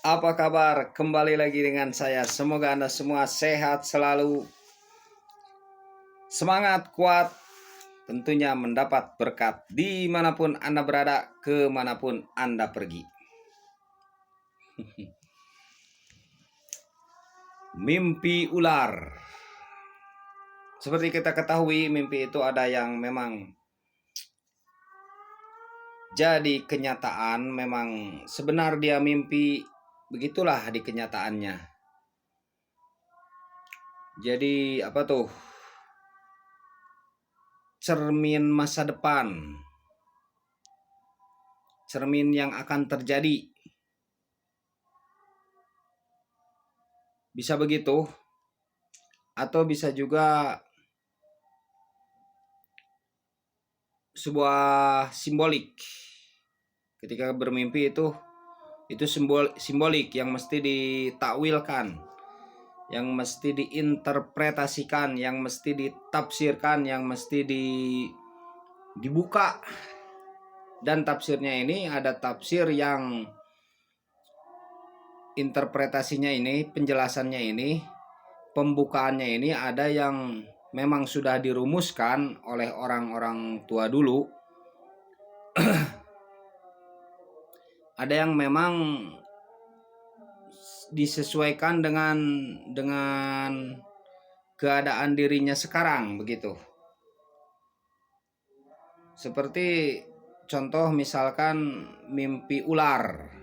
Apa kabar? Kembali lagi dengan saya. Semoga Anda semua sehat selalu, semangat, kuat, tentunya mendapat berkat dimanapun Anda berada, kemanapun Anda pergi. Mimpi ular. Seperti kita ketahui, mimpi itu ada yang memang jadi kenyataan, memang sebenar dia mimpi, begitulah di kenyataannya. Jadi apa tuh? Cermin masa depan. Cermin yang akan terjadi. Bisa begitu, atau bisa juga sebuah simbolik. Ketika bermimpi itu simbolik yang mesti ditakwilkan, yang mesti diinterpretasikan, yang mesti ditafsirkan, yang mesti dibuka. Dan tafsirnya ini ada tafsir yang interpretasinya ini, penjelasannya ini, pembukaannya ini ada yang memang sudah dirumuskan oleh orang-orang tua dulu. Ada yang memang disesuaikan dengan keadaan dirinya sekarang, begitu. Seperti contoh misalkan mimpi ular.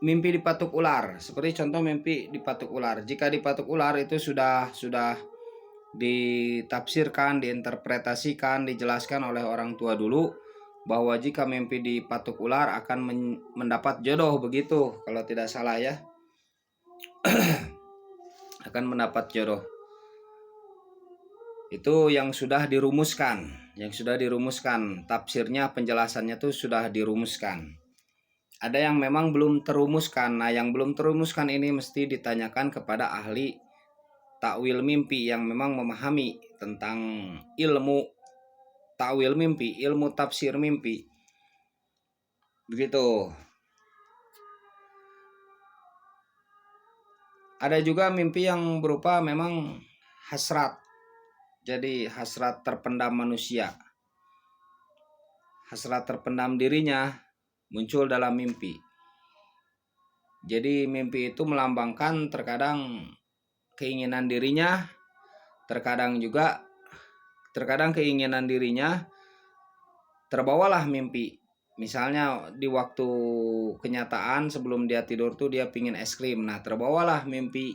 Mimpi dipatuk ular, seperti contoh mimpi dipatuk ular. Jika dipatuk ular itu sudah ditafsirkan, diinterpretasikan, dijelaskan oleh orang tua dulu bahwa jika mimpi dipatuk ular akan mendapat jodoh, begitu kalau tidak salah ya. Akan mendapat jodoh. Itu yang sudah dirumuskan, tafsirnya, penjelasannya tuh sudah dirumuskan. Ada yang memang belum terumuskan. Nah, yang belum terumuskan ini mesti ditanyakan kepada ahli takwil mimpi yang memang memahami tentang ilmu takwil mimpi, ilmu tafsir mimpi. Begitu. Ada juga mimpi yang berupa memang hasrat. Jadi hasrat terpendam manusia. Hasrat terpendam dirinya muncul dalam mimpi. Jadi mimpi itu melambangkan terkadang keinginan dirinya, terkadang keinginan dirinya terbawalah mimpi. Misalnya di waktu kenyataan sebelum dia tidur tuh dia pingin es krim. Nah, terbawalah mimpi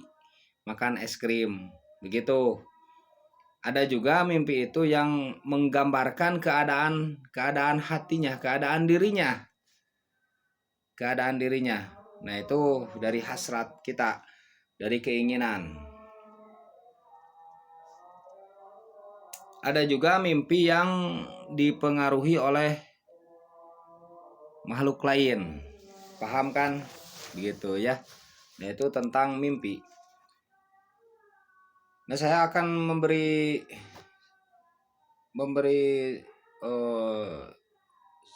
makan es krim. Begitu. Ada juga mimpi itu yang menggambarkan keadaan hatinya, keadaan dirinya. Nah, itu dari hasrat kita, dari keinginan. Ada juga mimpi yang dipengaruhi oleh makhluk lain. Paham kan? Begitu ya. Nah, itu tentang mimpi. Nah, saya akan memberi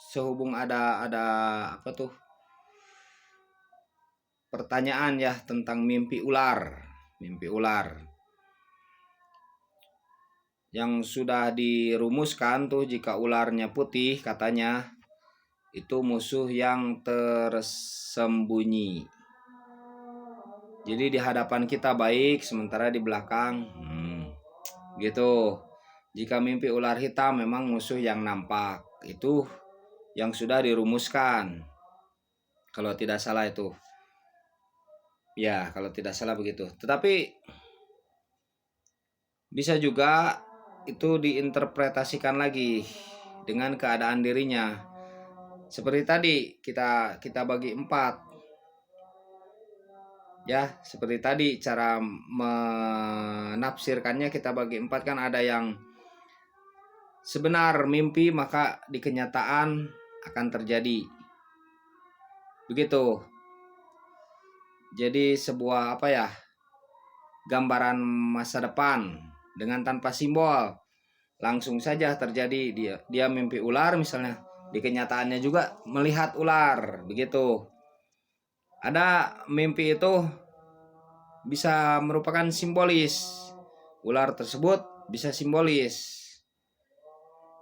sehubung ada apa tuh? Pertanyaan ya tentang mimpi ular. Yang sudah dirumuskan tuh, jika ularnya putih katanya itu musuh yang tersembunyi. Jadi di hadapan kita baik, sementara di belakang gitu. Jika mimpi ular hitam memang musuh yang nampak. Itu yang sudah dirumuskan. Kalau tidak salah itu. Ya, kalau tidak salah begitu. Tetapi bisa juga itu diinterpretasikan lagi dengan keadaan dirinya. Seperti tadi kita bagi 4. Ya, seperti tadi cara menafsirkannya kita bagi 4 kan, ada yang sebenar mimpi maka di kenyataan akan terjadi. Begitu. Jadi sebuah gambaran masa depan dengan tanpa simbol. Langsung saja terjadi, dia mimpi ular misalnya, di kenyataannya juga melihat ular, begitu. Ada mimpi itu bisa merupakan simbolis. Ular tersebut bisa simbolis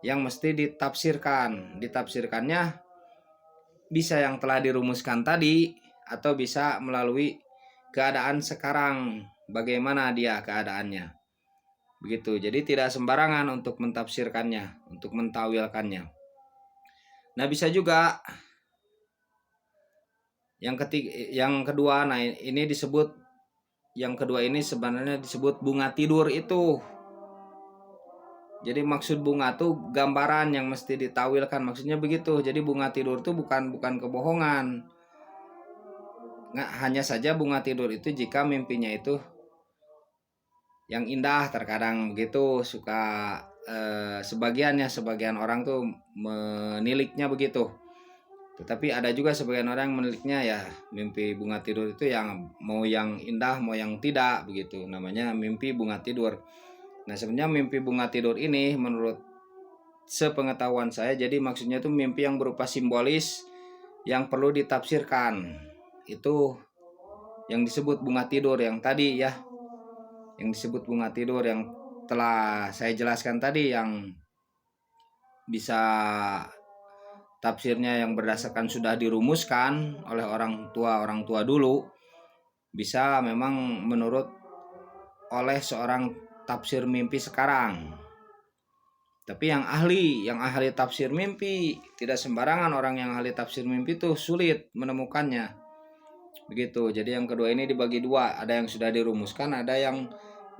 yang mesti ditafsirkan. Ditafsirkannya bisa yang telah dirumuskan tadi atau bisa melalui keadaan sekarang, bagaimana dia keadaannya. Begitu. Jadi tidak sembarangan untuk mentafsirkannya, untuk mentawilkannya. Nah, bisa juga yang kedua, nah ini disebut, yang kedua ini sebenarnya disebut bunga tidur itu. Jadi maksud bunga tuh gambaran yang mesti ditawilkan, maksudnya begitu. Jadi bunga tidur itu bukan kebohongan. Nggak, hanya saja bunga tidur itu jika mimpinya itu yang indah, terkadang begitu suka sebagian orang tuh meniliknya begitu. Tetapi ada juga sebagian orang yang meniliknya ya mimpi bunga tidur itu yang mau yang indah mau yang tidak begitu, namanya mimpi bunga tidur. Nah, sebenarnya mimpi bunga tidur ini menurut sepengetahuan saya, jadi maksudnya itu mimpi yang berupa simbolis yang perlu ditafsirkan. Itu yang disebut bunga tidur yang tadi ya. Yang disebut bunga tidur yang telah saya jelaskan tadi, yang bisa tafsirnya yang berdasarkan sudah dirumuskan oleh orang tua dulu, bisa memang menurut oleh seorang tafsir mimpi sekarang. Tapi yang ahli tafsir mimpi, tidak sembarangan orang yang ahli tafsir mimpi itu sulit menemukannya. Begitu. Jadi yang kedua ini dibagi dua, ada yang sudah dirumuskan, ada yang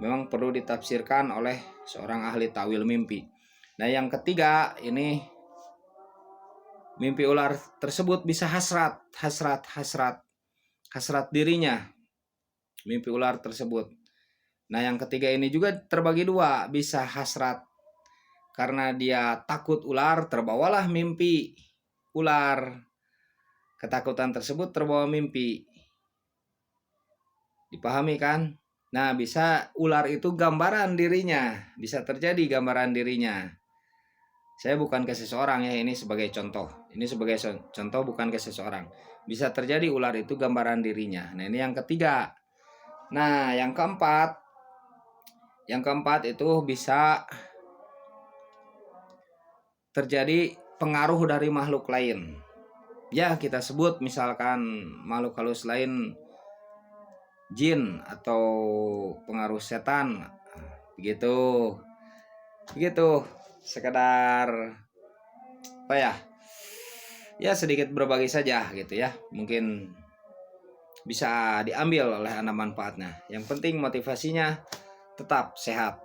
memang perlu ditafsirkan oleh seorang ahli tawil mimpi. Nah, yang ketiga ini mimpi ular tersebut bisa hasrat dirinya, mimpi ular tersebut. Nah, yang ketiga ini juga terbagi dua, bisa hasrat karena dia takut ular, terbawalah mimpi ular. Ketakutan tersebut terbawa mimpi. Dipahami kan? Nah, bisa ular itu gambaran dirinya, bisa terjadi gambaran dirinya. Saya bukan ke seseorang ya, ini sebagai contoh. Ini sebagai contoh, bukan ke seseorang. Bisa terjadi ular itu gambaran dirinya. Nah, ini yang ketiga. Nah, yang keempat itu bisa terjadi pengaruh dari makhluk lain. Ya, kita sebut misalkan makhluk halus lain, jin atau pengaruh setan. Begitu. Sekedar apa ya? Ya sedikit berbagi saja gitu ya. Mungkin bisa diambil oleh Anda manfaatnya. Yang penting motivasinya tetap sehat.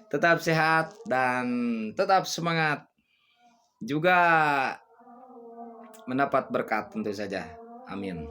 Tetap sehat dan tetap semangat. Juga mendapat berkat tentu saja. Amin.